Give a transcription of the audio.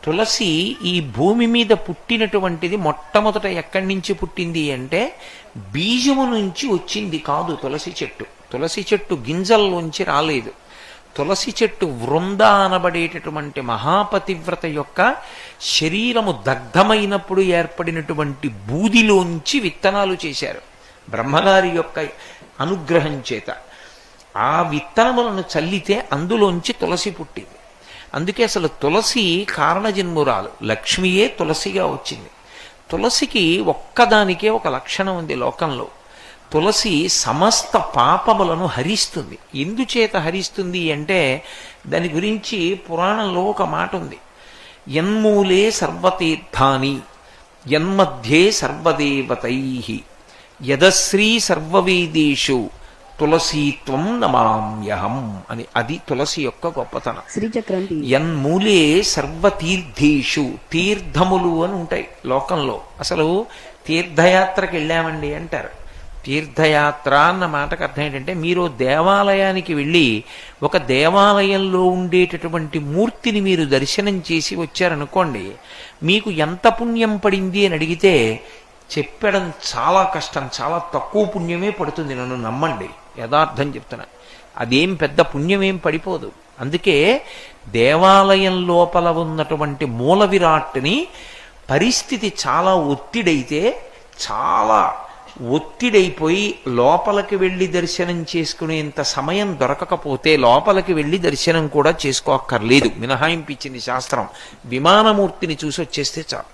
తులసి ఈ భూమి మీద పుట్టినటువంటిది మొట్టమొదట ఎక్కడి నుంచి పుట్టింది అంటే బీజము నుంచి వచ్చింది కాదు. తులసి చెట్టు గింజల్లోంచి రాలేదు. తులసి చెట్టు వృంద అనబడేటటువంటి మహాపతివ్రత యొక్క శరీరము దగ్ధమైనప్పుడు ఏర్పడినటువంటి బూదిలోంచి విత్తనాలు చేశారు బ్రహ్మగారి యొక్క అనుగ్రహం చేత. ఆ విత్తనములను చల్లితే అందులోంచి తులసి పుట్టింది. అందుకే అసలు తులసి కారణజన్మురాలు, లక్ష్మియే తులసిగా వచ్చింది. తులసికి ఒక్కదానికే ఒక లక్షణం ఉంది లోకంలో. తులసి సమస్త పాపములను హరిస్తుంది. ఎందుచేత హరిస్తుంది అంటే దాని గురించి పురాణంలో ఒక మాట ఉంది. యన్మూలే సర్వతీర్థాని యన్మధ్యే సర్వదేవతై యదశ్రీ సర్వవేదేషు తులసీత్వం నమామ్యహం అని. అది తులసి యొక్క గొప్పతనం. యన్మూలే సర్వతీర్థేషు, తీర్థములు అని ఉంటాయి లోకంలో. అసలు తీర్థయాత్రకి వెళ్ళామండి అంటారు. తీర్థయాత్ర అన్న మాటకు అర్థం ఏంటంటే మీరు దేవాలయానికి వెళ్ళి ఒక దేవాలయంలో ఉండేటటువంటి మూర్తిని మీరు దర్శనం చేసి వచ్చారనుకోండి, మీకు ఎంత పుణ్యం పడింది అని అడిగితే చెప్పడం చాలా కష్టం. చాలా తక్కువ పుణ్యమే పడుతుంది, నన్ను నమ్మండి, యథార్థం చెప్తున్నా. అదేం పెద్ద పుణ్యమేం పడిపోదు. అందుకే దేవాలయం లోపల ఉన్నటువంటి మూల విరాట్ని పరిస్థితి చాలా ఒత్తిడైతే, చాలా ఒత్తిడైపోయి లోపలికి వెళ్ళి దర్శనం చేసుకునేంత సమయం దొరకకపోతే లోపలికి వెళ్ళి దర్శనం కూడా చేసుకోక్కర్లేదు. మినహాయింపు ఇచ్చింది శాస్త్రం. విమానమూర్తిని చూసి వచ్చేస్తే చాలు.